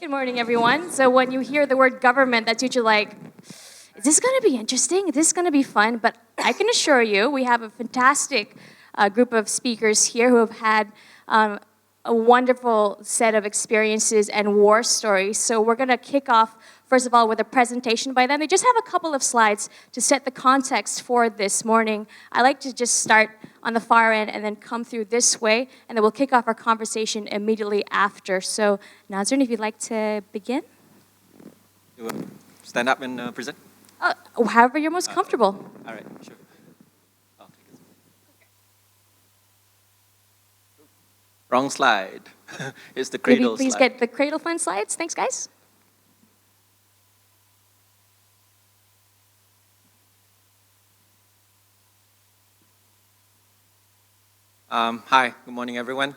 Good morning, everyone. So when you hear the word government, that's usually like, is this going to be interesting? Is this going to be fun? But I can assure you, we have a fantastic group of speakers here who have had a wonderful set of experiences and war stories. So we're going to kick off, first of all, with a presentation by them. They just have a couple of slides to set the context for this morning. I like to just start on the far end and then come through this way, and then we'll kick off our conversation immediately after. So, Nazrin, if you'd like to begin. You will stand up and present? However you're most comfortable. All right, sure. Wrong slide. It's the cradle Maybe please slide. get the cradle fun slides. Thanks, guys. Hi, good morning, everyone.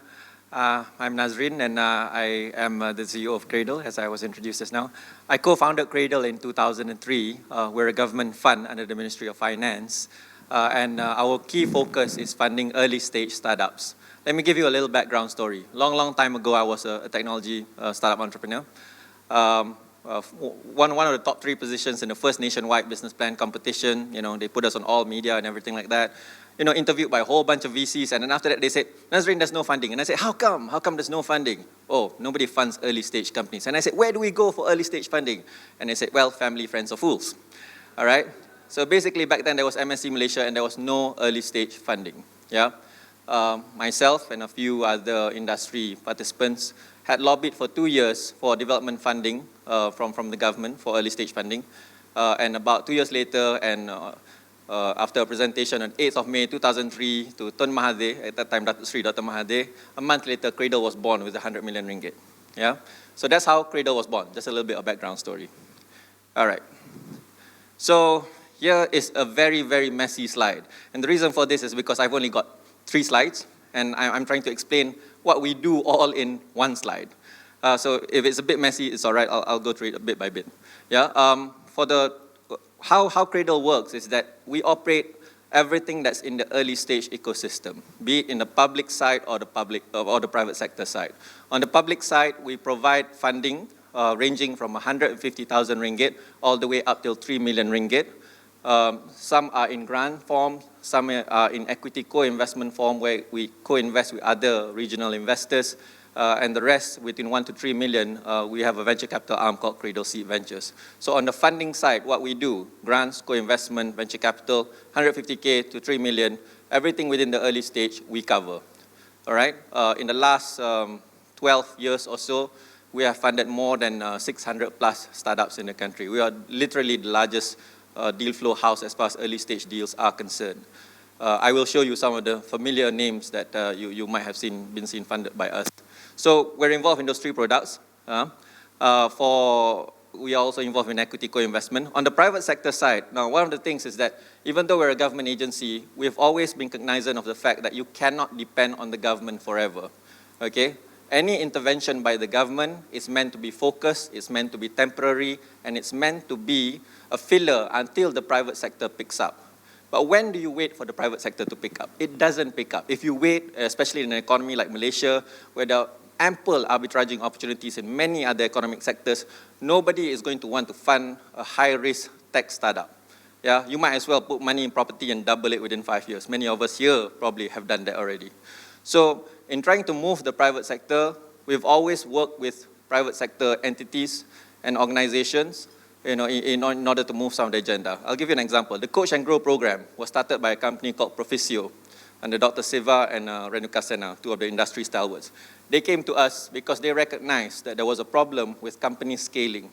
I'm Nazrin, and I am the CEO of Cradle, as I was introduced just now. I co-founded Cradle in 2003. We're a government fund under the Ministry of Finance, and our key focus is funding early-stage startups. Let me give you a little background story. Long time ago, I was a technology startup entrepreneur. One of the top 3 positions in the first nationwide business plan competition. You know, they put us on all media and everything like that. You know, interviewed by a whole bunch of VCs, and then after that they said, Nazrin, there's no funding. And I said, how come? How come there's no funding? Oh, nobody funds early stage companies. And I said, where do we go for early stage funding? And they said, well, family, friends, or fools. All right? So basically back then there was MSC Malaysia and there was no early stage funding. Yeah? Myself and a few other industry participants had lobbied for 2 years for development funding from the government for early stage funding. And about 2 years later, and after a presentation on 8th of May 2003 to Tun Mahathir, at that time Datuk Sri Dr. Mahathir, a month later Cradle was born with 100 million ringgit. Yeah? So that's how Cradle was born, just a little bit of background story. All right. So here is a very messy slide. And the reason for this is because I've only got 3 slides, and I'm trying to explain what we do all in one slide. So if it's a bit messy, it's all right. I'll go through it bit by bit. Yeah. How Cradle works is that we operate everything that's in the early stage ecosystem, be it in the public side or the private sector side. On the public side, we provide funding ranging from 150,000 ringgit all the way up till 3 million ringgit. Some are in grant form, some are in equity co-investment form where we co-invest with other regional investors, and the rest, between 1 to 3 million, we have a venture capital arm called Cradle Seed Ventures. So on the funding side, what we do, grants, co-investment, venture capital, 150K to 3 million, everything within the early stage, we cover. All right? In the last 12 years or so, we have funded more than 600 plus startups in the country. We are literally the largest deal flow house as far as early stage deals are concerned. I will show you some of the familiar names that you might have been seen funded by us. So we're involved in those 3 products. We are also involved in equity co-investment. On the private sector side, now one of the things is that even though we're a government agency, we've always been cognizant of the fact that you cannot depend on the government forever. Okay? Any intervention by the government is meant to be focused, it's meant to be temporary, and it's meant to be a filler until the private sector picks up. But when do you wait for the private sector to pick up? It doesn't pick up. If you wait, especially in an economy like Malaysia, where there are ample arbitraging opportunities in many other economic sectors, nobody is going to want to fund a high-risk tech startup. Yeah? You might as well put money in property and double it within 5 years. Many of us here probably have done that already. So in trying to move the private sector, we've always worked with private sector entities and organizations, you know, in order to move some of the agenda. I'll give you an example. The Coach and Grow program was started by a company called Proficio, under Dr. Siva and Renuka Sena, 2 of the industry stalwarts. They came to us because they recognized that there was a problem with companies scaling.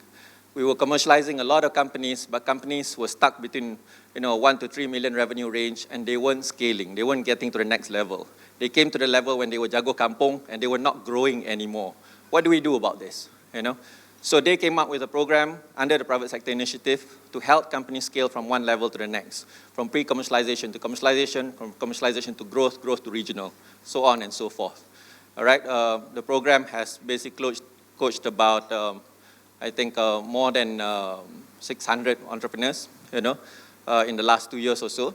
We were commercializing a lot of companies, but companies were stuck between 1 to 3 million revenue range, and they weren't scaling. They weren't getting to the next level. They came to the level when they were jago kampung, and they were not growing anymore. What do we do about this? You know? So they came up with a program under the private sector initiative to help companies scale from one level to the next, from pre-commercialization to commercialization, from commercialization to growth, growth to regional, so on and so forth. All right, the program has basically coached about, I think, more than 600 entrepreneurs, in the last 2 years or so.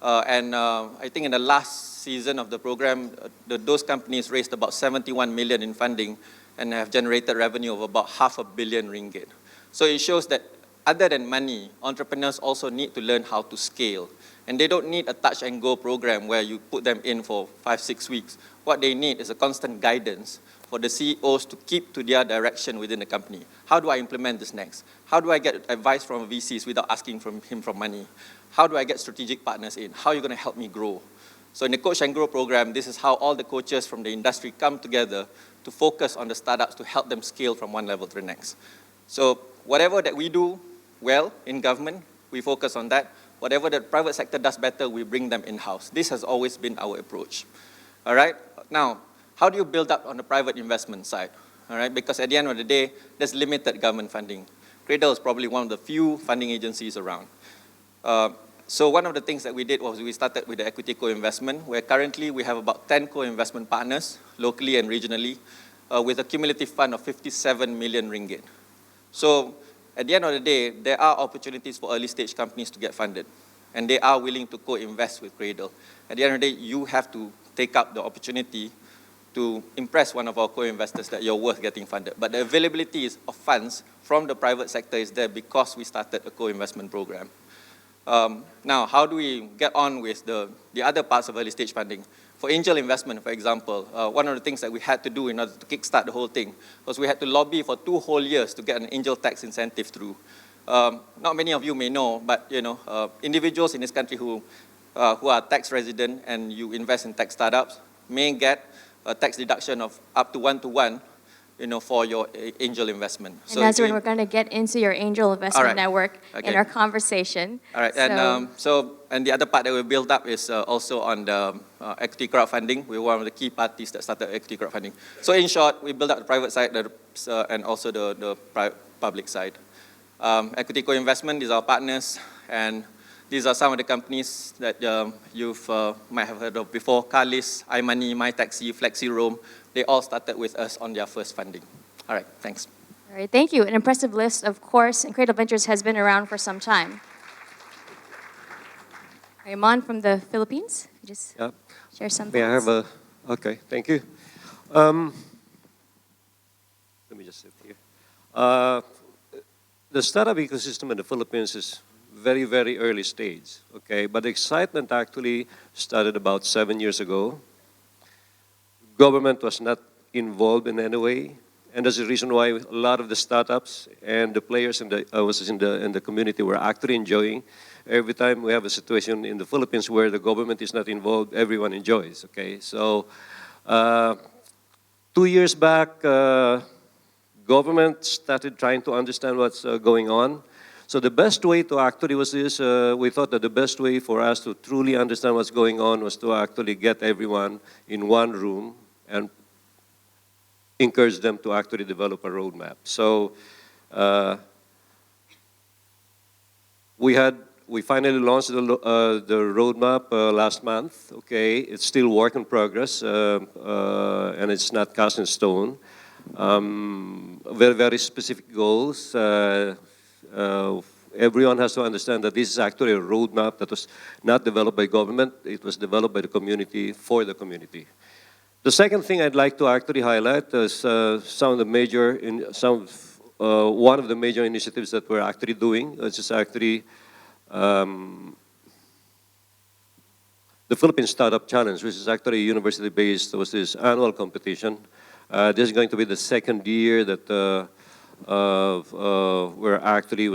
And I think in the last season of the program, those companies raised about 71 million in funding, and have generated revenue of about R500 million ringgit. So it shows that other than money, entrepreneurs also need to learn how to scale. And they don't need a touch and go program where you put them in for 5-6 weeks. What they need is a constant guidance for the CEOs to keep to their direction within the company. How do I implement this next? How do I get advice from VCs without asking him for money? How do I get strategic partners in? How are you going to help me grow? So in the Coach and Grow program, this is how all the coaches from the industry come together to focus on the startups to help them scale from one level to the next. So whatever that we do well in government, we focus on that. Whatever the private sector does better, we bring them in-house. This has always been our approach. All right? Now, how do you build up on the private investment side? All right? Because at the end of the day, there's limited government funding. Cradle is probably one of the few funding agencies around. So one of the things that we did was we started with the equity co-investment, where currently we have about 10 co-investment partners, locally and regionally, with a cumulative fund of 57 million ringgit. So at the end of the day, there are opportunities for early stage companies to get funded, and they are willing to co-invest with Cradle. At the end of the day, you have to take up the opportunity to impress one of our co-investors that you're worth getting funded. But the availability of funds from the private sector is there because we started a co-investment program. Now, how do we get on with the other parts of early stage funding? For angel investment, for example, one of the things that we had to do in order to kickstart the whole thing was we had to lobby for 2 whole years to get an angel tax incentive through. Not many of you may know, but individuals in this country who are tax resident and you invest in tech startups may get a tax deduction of up to 1-to-1, for your angel investment. And Nazrin, we're going to get into your angel investment network in our conversation. All right, and the other part that we built up is also on the equity crowdfunding. We're one of the key parties that started equity crowdfunding. So in short, we built up the private side and also the public side. Equity co-investment is our partners, and these are some of the companies that you might have heard of before: Carlis, iMoney, MyTaxi, FlexiRoam. They all started with us on their first funding. All right, thanks. All right, thank you. An impressive list, of course, and Cradle Ventures has been around for some time. Raymond from the Philippines, just share some thoughts. May I have okay, thank you. Let me just sit here. The startup ecosystem in the Philippines is very, very early stage, okay? But the excitement actually started about 7 years ago. Government was not involved in any way, and that's the reason why a lot of the startups and the players in the community were actually enjoying. Every time we have a situation in the Philippines where the government is not involved, everyone enjoys, okay? So 2 years back, government started trying to understand what's going on. So the best way to actually was this, we thought that the best way for us to truly understand what's going on was to actually get everyone in one room and encourage them to actually develop a roadmap. So we finally launched the roadmap last month, okay? It's still work in progress, and it's not cast in stone. Very, very specific goals. Everyone has to understand that this is actually a roadmap that was not developed by government. It was developed by the community for the community. The second thing I'd like to actually highlight is one of the major initiatives that we're actually doing, which is actually the Philippine Startup Challenge, which is actually university-based. It was this annual competition. This is going to be the second year that we're actually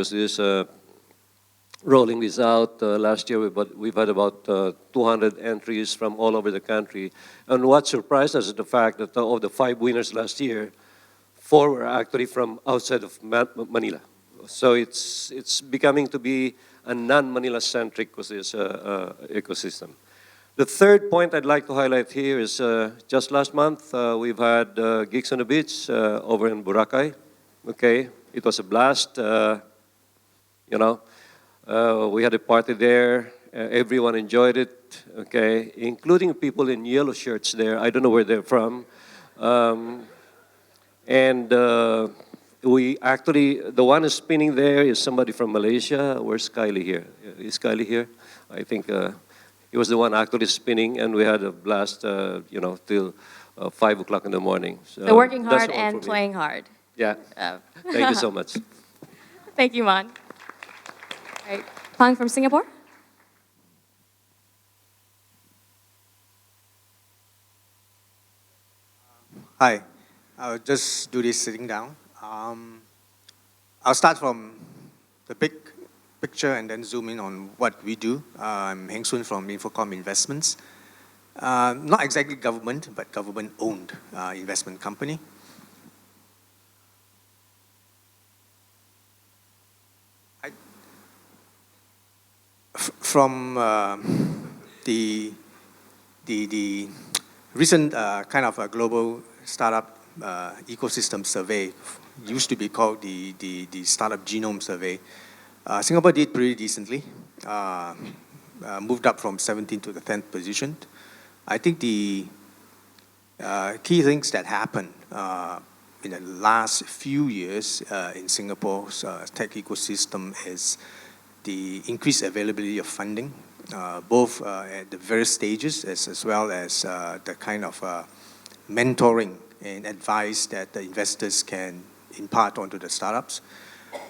rolling this out. Last year we've had about 200 entries from all over the country. And what surprised us is the fact that of the 5 winners last year, 4 were actually from outside of Manila. So it's becoming to be a non-Manila centric ecosystem. The third point I'd like to highlight here is just last month we've had Geeks on the Beach over in Boracay. Okay, it was a blast. We had a party there. Everyone enjoyed it. Okay, including people in yellow shirts there. I don't know where they're from. We actually, the one who's spinning there is somebody from Malaysia. Where's Kylie here? Is Kylie here? I think he was the one actually spinning, and we had a blast, till 5 o'clock in the morning. So working that's hard all and for me. playing hard. Yeah. Thank you so much. Thank you, Mon. All right. Pang from Singapore? Hi, I'll just do this sitting down. I'll start from the big picture and then zoom in on what we do. I'm Heng Sun from Infocom Investments. Not exactly government, but government-owned investment company. From the recent kind of a global startup ecosystem survey, used to be called the Startup Genome Survey, Singapore did pretty decently, moved up from 17th to the 10th position. I think the key things that happened in the last few years in Singapore's tech ecosystem is the increased availability of funding, both at the various stages as well as the kind of mentoring and advice that the investors can impart onto the startups.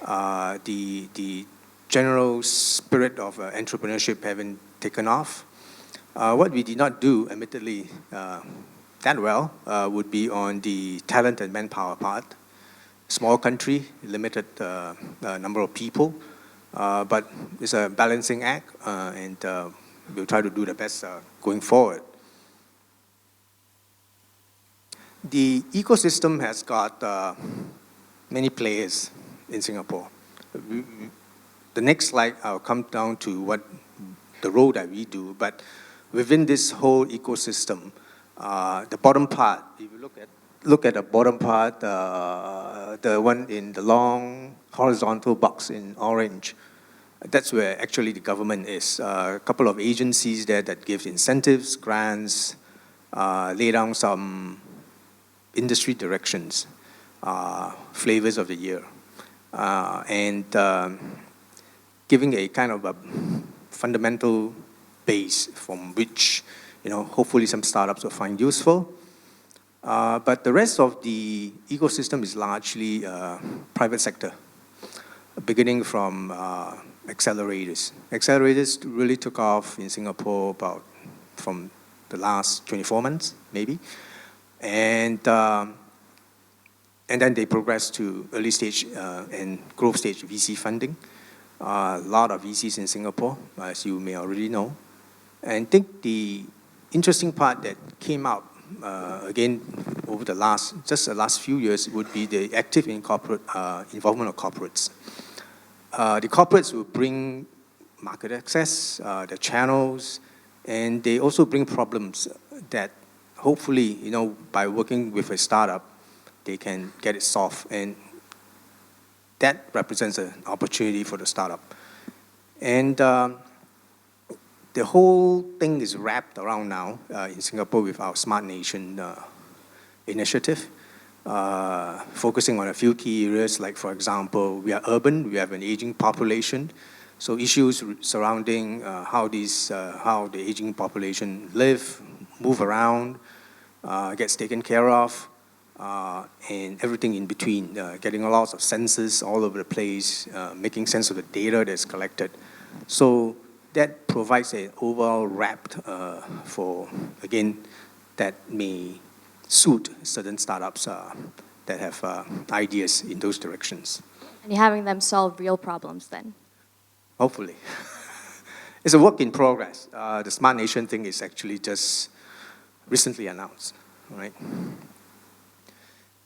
The general spirit of entrepreneurship having taken off. What we did not do, admittedly, that well would be on the talent and manpower part. Small country, limited number of people, but it's a balancing act, and we'll try to do the best going forward. The ecosystem has got many players in Singapore. The next slide, I'll come down to what the role that we do, but within this whole ecosystem, the bottom part, if you look at the bottom part, the one in the long horizontal box in orange, that's where actually the government is. A couple of agencies there that give incentives, grants, lay down some industry directions, flavors of the year, and giving a kind of a fundamental base from which, hopefully some startups will find useful. But the rest of the ecosystem is largely private sector, beginning from accelerators. Accelerators really took off in Singapore about from the last 24 months, maybe. And then they progressed to early stage and growth stage VC funding. A lot of VCs in Singapore, as you may already know. And I think the interesting part that came out, again, over the last few years would be the active involvement of corporates. The corporates will bring market access, the channels, and they also bring problems that hopefully, by working with a startup, they can get it solved. And that represents an opportunity for the startup. And the whole thing is wrapped around now in Singapore with our Smart Nation initiative, focusing on a few key areas, like, for example, we are urban, we have an aging population, so issues surrounding how the aging population live, move around, gets taken care of, and everything in between, getting a lot of sensors all over the place, making sense of the data that's collected. So that provides an overall wrap for, again, that may suit certain startups that have ideas in those directions. And you're having them solve real problems then? Hopefully. It's a work in progress. The Smart Nation thing is actually just recently announced, right?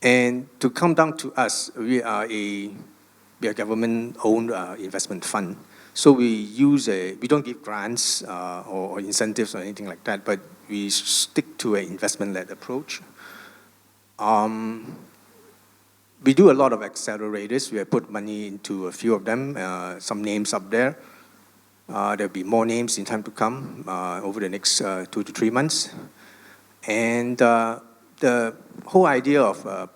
And to come down to us, we are a government-owned investment fund. So we don't give grants or incentives or anything like that, but we stick to an investment-led approach. We do a lot of accelerators. We have put money into a few of them, some names up there. There'll be more names in time to come over the next 2 to 3 months. And the whole idea of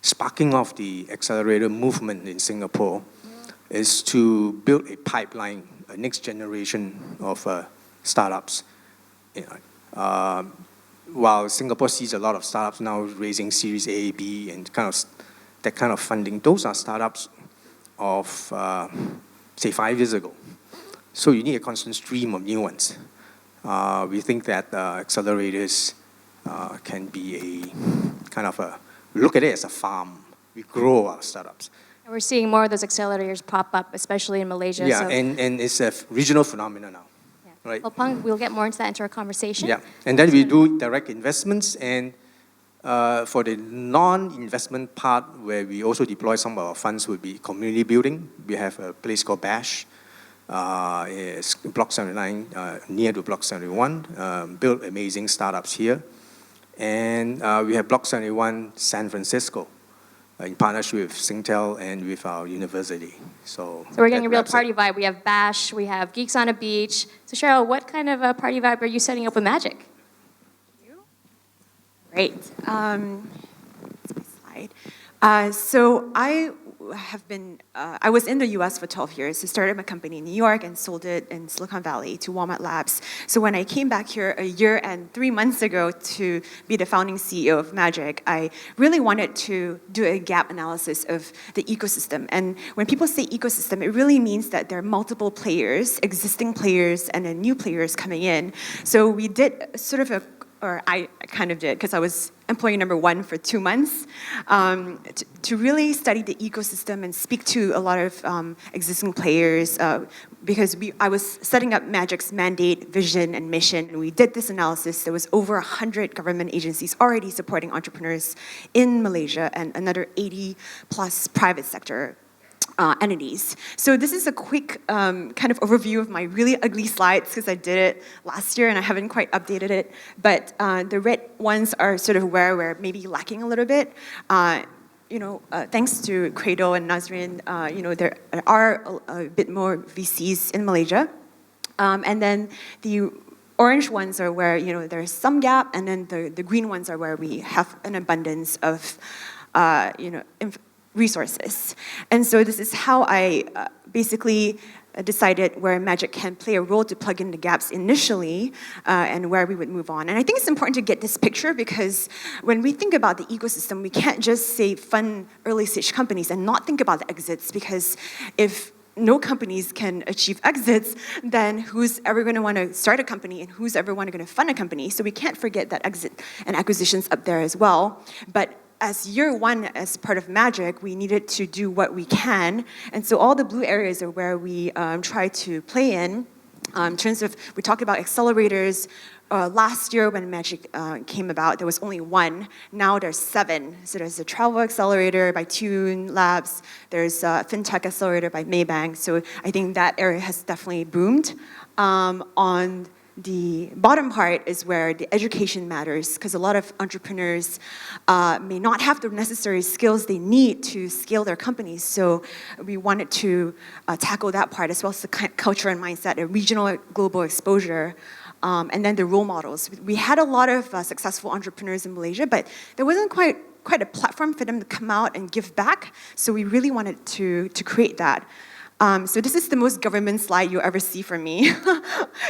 sparking off the accelerator movement in Singapore is to build a pipeline, a next generation of startups. While Singapore sees a lot of startups now raising Series A, B, and that kind of funding, those are startups of, say, 5 years ago. So you need a constant stream of new ones. We think that accelerators can be a kind of look at it as a farm. We grow our startups. And we're seeing more of those accelerators pop up, especially in Malaysia. Yeah, so. and it's a regional phenomenon now. Yeah. Right. Well, Pang, we'll get more into that into our conversation. Yeah, and then we do direct investments, and for the non-investment part, where we also deploy some of our funds, would be community building. We have a place called Bash. It's Block 79, near to Block 71, built amazing startups here. And we have Block 71 San Francisco, in partnership with Singtel and with our university. So we're getting a real party vibe. We have Bash, we have Geeks on a Beach. So Cheryl, what kind of a party vibe are you setting up with Magic? Great. That's my slide. So I was in the US for 12 years. I started my company in New York and sold it in Silicon Valley to Walmart Labs. So when I came back here a year and 3 months ago to be the founding CEO of Magic, I really wanted to do a gap analysis of the ecosystem. And when people say ecosystem, it really means that there are multiple players, existing players, and then new players coming in. So we did sort of I kind of did, because I was employee number 1 for 2 months, to really study the ecosystem and speak to a lot of existing players, because I was setting up Magic's mandate, vision, and mission, and we did this analysis. There was over 100 government agencies already supporting entrepreneurs in Malaysia, and another 80 plus private sector entities. So this is a quick kind of overview of my really ugly slides, because I did it last year and I haven't quite updated it. But the red ones are sort of where we're maybe lacking a little bit. Thanks to Cradle and Nazrin, there are a bit more VCs in Malaysia. And then the orange ones are where there's some gap, and then the green ones are where we have an abundance of resources. And so this is how I basically decided where Magic can play a role to plug in the gaps initially, and where we would move on. And I think it's important to get this picture, because when we think about the ecosystem, we can't just say fund early stage companies and not think about the exits, because if no companies can achieve exits, then who's ever going to want to start a company, and who's ever going to fund a company? So we can't forget that exit and acquisitions up there as well. But as year 1, as part of Magic, we needed to do what we can. And so all the blue areas are where we try to play in terms of, we talked about accelerators. Last year when Magic came about, there was only 1. Now there's 7. So there's a travel accelerator by Tune Labs. There's a fintech accelerator by Maybank. So I think that area has definitely boomed. On the bottom part is where the education matters, because a lot of entrepreneurs may not have the necessary skills they need to scale their companies. So we wanted to tackle that part, as well as the culture and mindset, a regional global exposure, and then the role models. We had a lot of successful entrepreneurs in Malaysia, but there wasn't quite a platform for them to come out and give back. So we really wanted to create that. So this is the most government slide you'll ever see from me,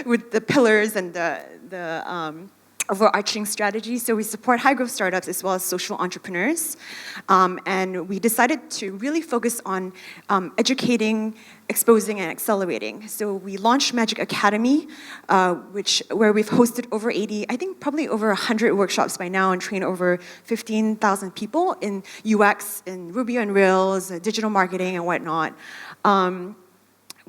with the pillars and the overarching strategy. So we support high-growth startups as well as social entrepreneurs. And we decided to really focus on educating, exposing, and accelerating. So we launched Magic Academy, where we've hosted over 80, I think probably over 100 workshops by now, and trained over 15,000 people in UX, in Ruby on Rails, digital marketing, and whatnot.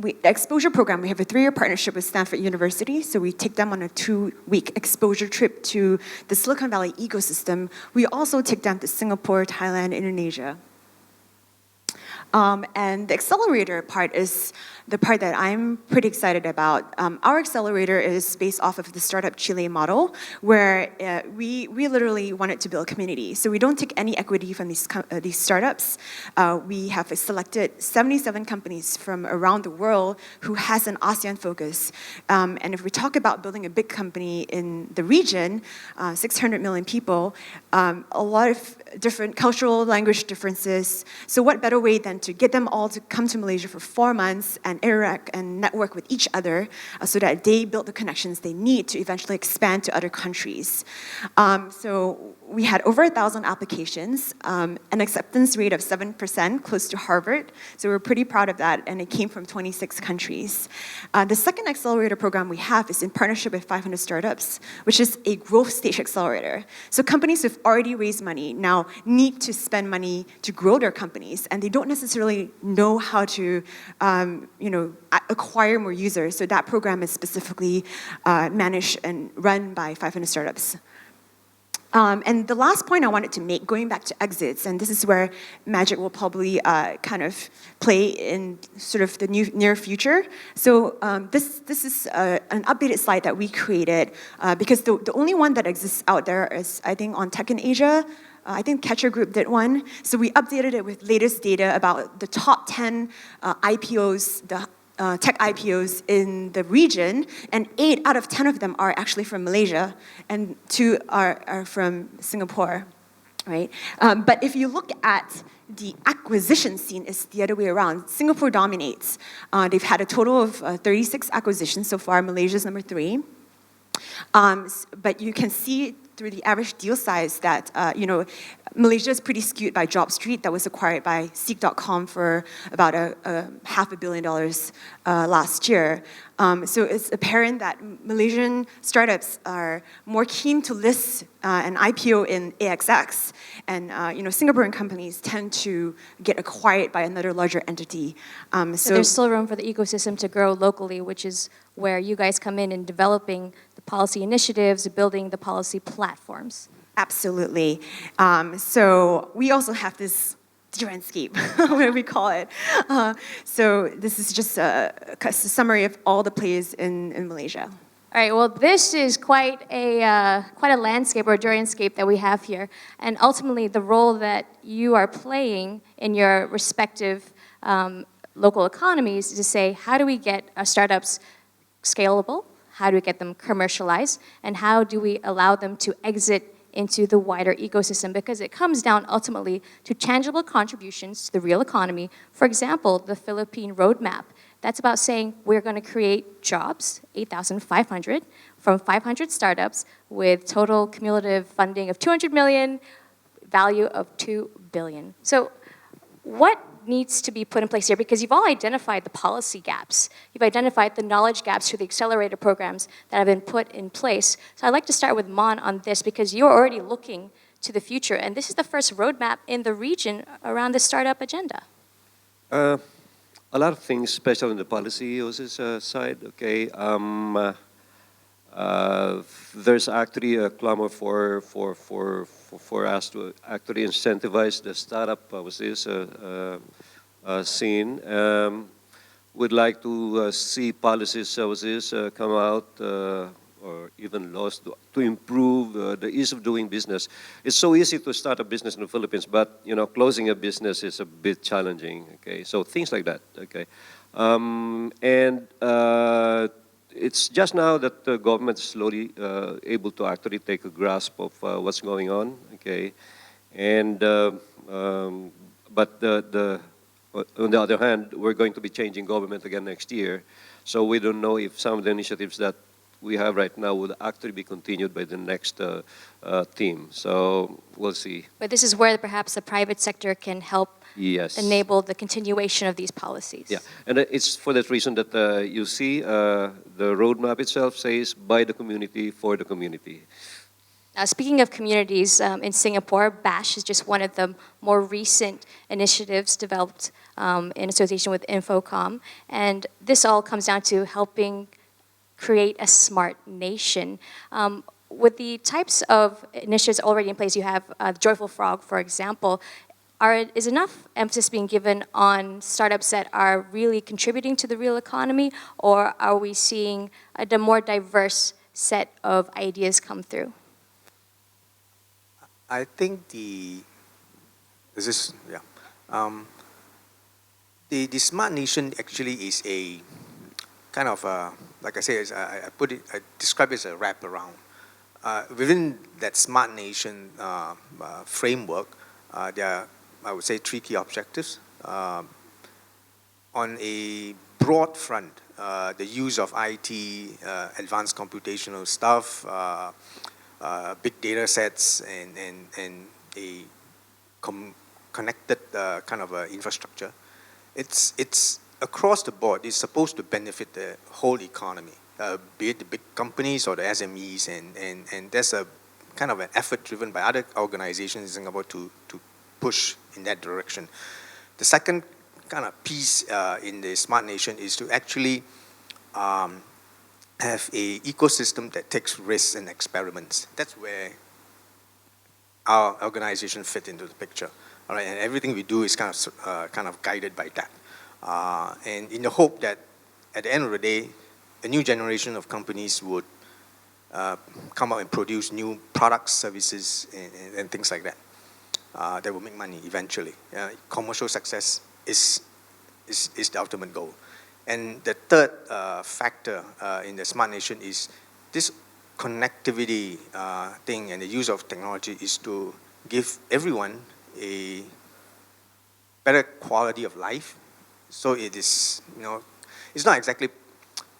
The exposure program, we have a 3-year partnership with Stanford University, so we take them on a 2-week exposure trip to the Silicon Valley ecosystem. We also take them to Singapore, Thailand, Indonesia. And the accelerator part is the part that I'm pretty excited about. Our accelerator is based off of the Startup Chile model, where we literally wanted to build a community. So we don't take any equity from these startups. We have selected 77 companies from around the world who has an ASEAN focus. And if we talk about building a big company in the region, 600 million people, a lot of different cultural language differences. So what better way than and to get them all to come to Malaysia for 4 months and interact and network with each other so that they build the connections they need to eventually expand to other countries. So we had over 1,000 applications, an acceptance rate of 7%, close to Harvard. So we're pretty proud of that, and it came from 26 countries. The second accelerator program we have is in partnership with 500 Startups, which is a growth stage accelerator. So companies who've already raised money now need to spend money to grow their companies, and they don't necessarily know how to acquire more users. So that program is specifically managed and run by 500 Startups. And the last point I wanted to make, going back to exits, and this is where Magic will probably kind of play in sort of the near future. So this is an updated slide that we created because the only one that exists out there is, I think, on Tech in Asia. I think Catcher Group did one. So we updated it with latest data about the top 10 IPOs, tech IPOs in the region, and 8 out of 10 of them are actually from Malaysia, and 2 are from Singapore, right? But if you look at the acquisition scene, it's the other way around. Singapore dominates. They've had a total of 36 acquisitions so far. Malaysia's number 3. But you can see through the average deal size that, Malaysia is pretty skewed by JobStreet that was acquired by Seek.com for about $500 million last year. So it's apparent that Malaysian startups are more keen to list an IPO in AXX, and Singaporean companies tend to get acquired by another larger entity. So there's still room for the ecosystem to grow locally, which is where you guys come in developing the policy initiatives, building the policy platforms. Absolutely. So we also have this landscape, what we call it. So this is just a summary of all the players in Malaysia. All right, well, this is quite a landscape or a dreamscape that we have here. And ultimately, the role that you are playing in your respective local economies is to say, how do we get our startups scalable? How do we get them commercialized? And how do we allow them to exit into the wider ecosystem? Because it comes down ultimately to tangible contributions to the real economy. For example, the Philippine roadmap. That's about saying we're going to create jobs, 8,500, from 500 startups with total cumulative funding of 200 million, value of 2 billion. So what needs to be put in place here? Because you've all identified the policy gaps. You've identified the knowledge gaps through the accelerator programs that have been put in place. So I'd like to start with Mon on this because you're already looking to the future, and this is the first roadmap in the region around the startup agenda. A lot of things, especially on the policy side. Okay, there's actually a clamor for us to actually incentivize the startup scene. We'd like to see policies come out or even laws to improve the ease of doing business. It's so easy to start a business in the Philippines, but closing a business is a bit challenging. Okay, so things like that. Okay, it's just now that the government is slowly able to actually take a grasp of what's going on. Okay, and but on the other hand, we're going to be changing government again next year, so we don't know if some of the initiatives that we have right now will actually be continued by the next team. So we'll see. But this is where perhaps the private sector can help enable the continuation of these policies. Yeah, and it's for that reason that you see the roadmap itself says by the community, for the community. Speaking of communities, in Singapore, BASH is just one of the more recent initiatives developed in association with Infocom. And this all comes down to helping create a smart nation. With the types of initiatives already in place, you have Joyful Frog, for example. Is enough emphasis being given on startups that are really contributing to the real economy, or are we seeing a more diverse set of ideas come through? I think the smart nation actually is a kind of like I say, I describe it as a wraparound. Within that smart nation framework, there are, I would say, 3 key objectives. On a broad front, the use of IT, advanced computational stuff, big data sets, and a connected kind of infrastructure, it's across the board. It's supposed to benefit the whole economy, be it the big companies or the SMEs, and there's a kind of an effort driven by other organizations in Singapore to push in that direction. The second kind of piece in the Smart Nation is to actually have a ecosystem that takes risks and experiments. That's where our organization fit into the picture. All right, and everything we do is kind of guided by that. And in the hope that at the end of the day, a new generation of companies would come out and produce new products, services, and things like that that will make money eventually. Commercial success is the ultimate goal. And the third factor in the Smart Nation is this connectivity thing, and the use of technology is to give everyone a better quality of life. So it is, it's not exactly,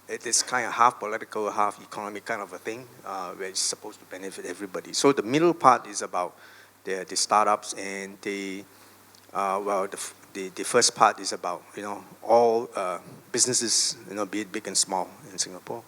it is kind of half political, half economic kind of a thing, where it's supposed to benefit everybody. So the middle part is about the startups, and the first part is about, all businesses, be it big and small in Singapore.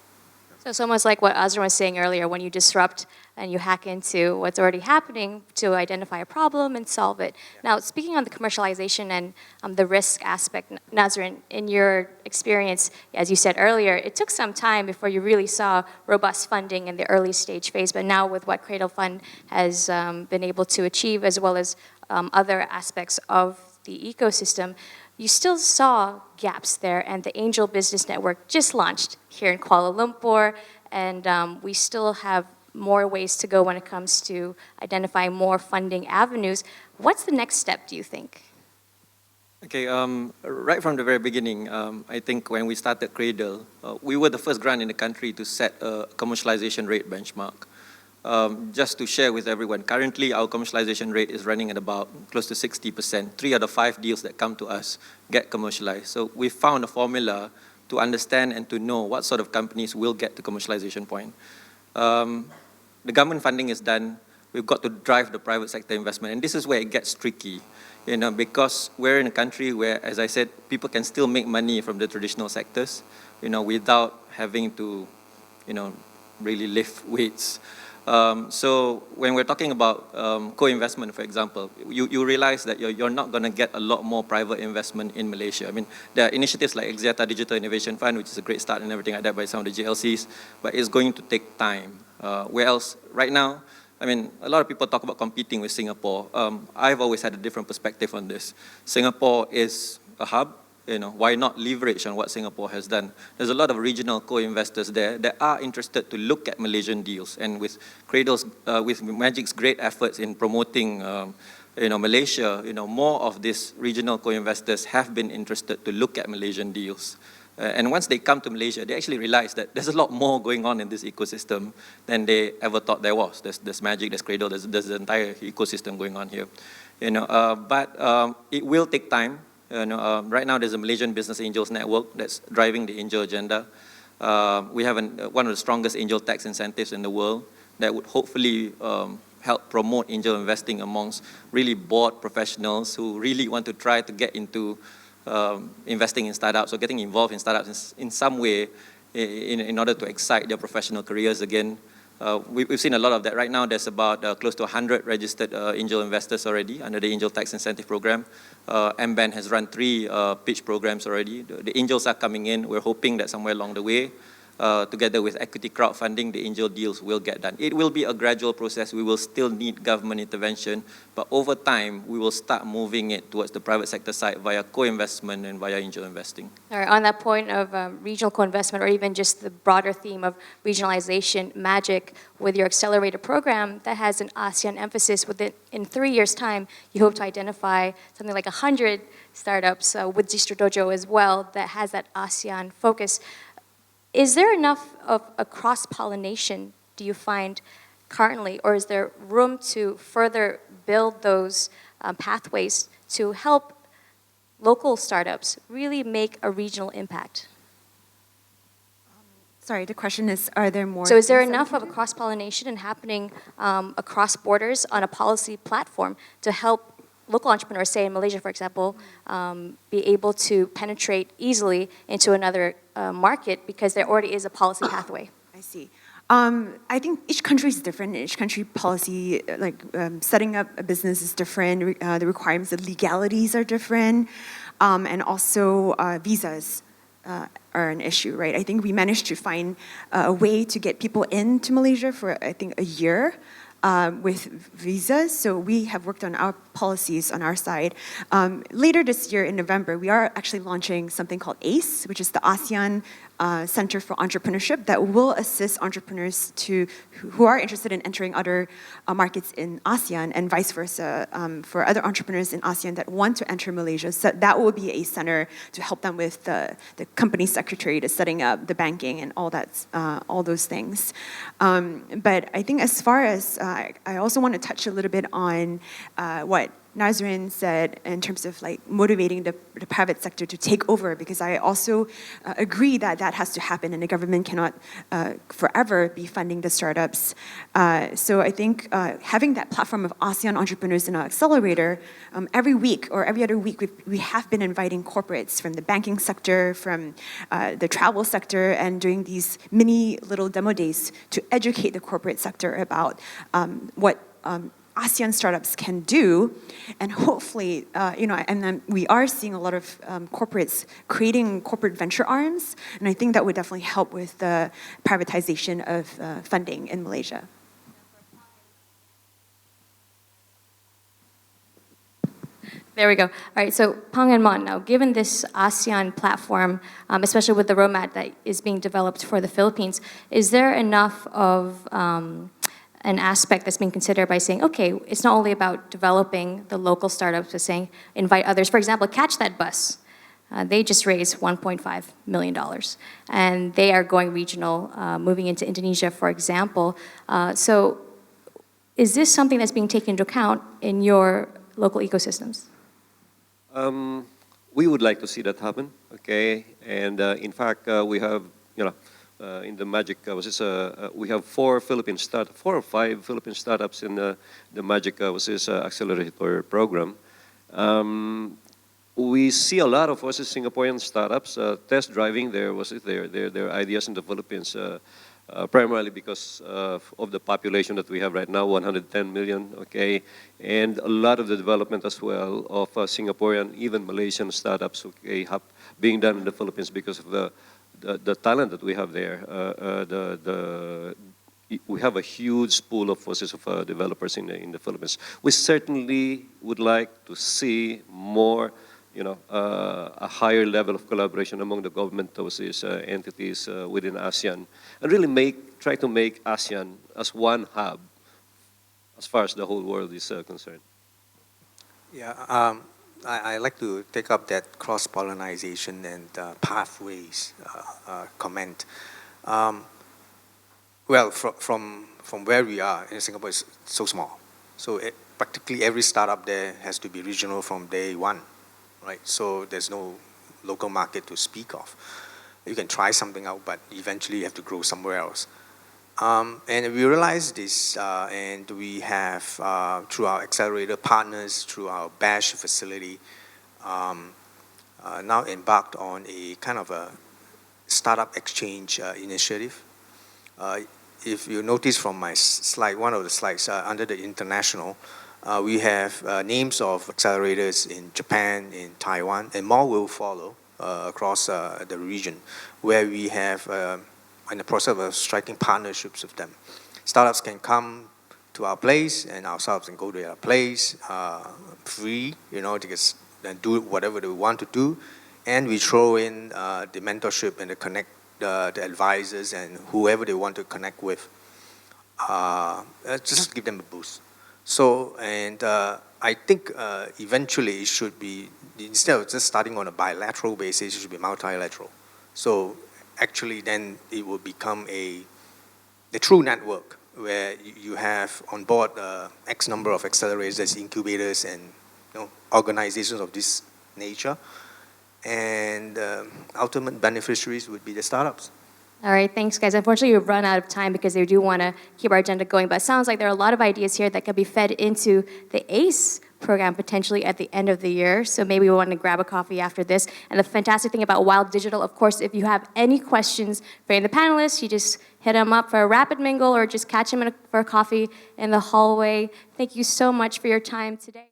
So it's almost like what Azra was saying earlier, when you disrupt and you hack into what's already happening to identify a problem and solve it. Yeah. Now, speaking on the commercialization and the risk aspect, Nazrin, in your experience, as you said earlier, it took some time before you really saw robust funding in the early stage phase, but now with what Cradle Fund has been able to achieve, as well as other aspects of the ecosystem, you still saw gaps there, and the Angel Business Network just launched here in Kuala Lumpur, and we still have more ways to go when it comes to identifying more funding avenues. What's the next step, do you think? Okay, right from the very beginning, I think when we started Cradle, we were the first grant in the country to set a commercialization rate benchmark. Just to share with everyone, currently our commercialization rate is running at about close to 60%. 3 out of 5 deals that come to us get commercialized. So we found a formula to understand and to know what sort of companies will get to commercialization point. The government funding is done. We've got to drive the private sector investment, and this is where it gets tricky, because we're in a country where, as I said, people can still make money from the traditional sectors, without having to, really lift weights. So when we're talking about co-investment, for example, you realize that you're not going to get a lot more private investment in Malaysia. I mean, there are initiatives like Axiata Digital Innovation Fund, which is a great start and everything like that by some of the GLCs, but it's going to take time. Whereas right now, I mean, a lot of people talk about competing with Singapore. I've always had a different perspective on this. Singapore is a hub. Why not leverage on what Singapore has done? There's a lot of regional co-investors there that are interested to look at Malaysian deals. And with Cradle's, with Magic's great efforts in promoting, Malaysia, more of these regional co-investors have been interested to look at Malaysian deals. And once they come to Malaysia, they actually realize that there's a lot more going on in this ecosystem than they ever thought there was. There's Magic, there's Cradle, there's the entire ecosystem going on here. But it will take time. Right now, there's a Malaysian Business Angels Network that's driving the angel agenda. We have one of the strongest angel tax incentives in the world that would hopefully help promote angel investing amongst really bored professionals who really want to try to get into investing in startups or getting involved in startups in some way in order to excite their professional careers again. We've seen a lot of that. Right now, there's about close to 100 registered angel investors already under the Angel Tax Incentive Program. MBAN has run 3 pitch programs already. The angels are coming in. We're hoping that somewhere along the way, together with equity crowdfunding, the angel deals will get done. It will be a gradual process. We will still need government intervention, but over time, we will start moving it towards the private sector side via co-investment and via angel investing. All right, on that point of regional co-investment, or even just the broader theme of regionalization, Magic, with your accelerator program that has an ASEAN emphasis, in 3 years' time, you hope to identify something like 100 startups with Distro Dojo as well that has that ASEAN focus. Is there enough of a cross-pollination, do you find, currently, or is there room to further build those pathways to help local startups really make a regional impact? Sorry, the question is, are there more? So is there things that we enough can of a do? cross-pollination and happening across borders on a policy platform to help local entrepreneurs, say in Malaysia, for example, be able to penetrate easily into another market because there already is a policy pathway? I see. I think each country is different. Each country policy, setting up a business is different. The requirements, the legalities are different, and also visas are an issue, right? I think we managed to find a way to get people into Malaysia for, I think, a year. With visas, so we have worked on our policies on our side. Later this year in November, we are actually launching something called ACE, which is the ASEAN Center for Entrepreneurship that will assist entrepreneurs who are interested in entering other markets in ASEAN and vice versa for other entrepreneurs in ASEAN that want to enter Malaysia. So that will be a center to help them with the company secretary, the setting up, the banking, and all that, all those things. But I think as far as I also want to touch a little bit on what Nazrin said in terms of like motivating the private sector to take over, because I also agree that that has to happen and the government cannot forever be funding the startups. So I think having that platform of ASEAN entrepreneurs in our accelerator, every week or every other week, we have been inviting corporates from the banking sector, from the travel sector, and doing these mini little demo days to educate the corporate sector about what ASEAN startups can do, and hopefully, and then we are seeing a lot of corporates creating corporate venture arms, and I think that would definitely help with the privatization of funding in Malaysia. There we go. All right, so Pang and Mon, now given this ASEAN platform, especially with the roadmap that is being developed for the Philippines, is there enough of an aspect that's being considered by saying, okay, it's not only about developing the local startups, but saying invite others. For example, Catch That Bus. They just raised $1.5 million, and they are going regional, moving into Indonesia, for example. So is this something that's being taken into account in your local ecosystems? We would like to see that happen, okay? And in fact, we have, in the Magic, we have 4 or 5 Philippine startups in the Magic Accelerator program. We see a lot of Singaporean startups test driving their ideas in the Philippines, primarily because of the population that we have right now, 110 million, okay? And a lot of the development as well of Singaporean, even Malaysian startups, okay, being done in the Philippines because of the talent that we have there. We have a huge pool of developers in the Philippines. We certainly would like to see more, a higher level of collaboration among the government entities within ASEAN, and really try to make ASEAN as one hub as far as the whole world is concerned. Yeah, I like to take up that cross-pollination and pathways comment. Well, from where we are in Singapore is so small. So practically every startup there has to be regional from day one, right? So there's no local market to speak of. You can try something out, but eventually you have to grow somewhere else. And we realized this, and we have, through our accelerator partners, through our BASH facility, now embarked on a kind of a startup exchange initiative. If you notice from my slide, one of the slides under the international, we have names of accelerators in Japan, in Taiwan, and more will follow across the region, where we have in the process of striking partnerships with them. Startups can come to our place, and our startups can go to their place free, they do whatever they want to do, and we throw in the mentorship and the advisors and whoever they want to connect with, just give them a boost. So, and I think eventually it should be, instead of just starting on a bilateral basis, it should be multilateral. So actually then it will become the true network where you have on board X number of accelerators, incubators, and organizations of this nature. And ultimate beneficiaries would be the startups. All right, thanks, guys. Unfortunately, we've run out of time because they do want to keep our agenda going. But it sounds like there are a lot of ideas here that could be fed into the ACE program potentially at the end of the year. So maybe we want to grab a coffee after this. And the fantastic thing about Wild Digital, of course, if you have any questions for any of the panelists, you just hit them up for a rapid mingle or just catch them for a coffee in the hallway. Thank you so much for your time today.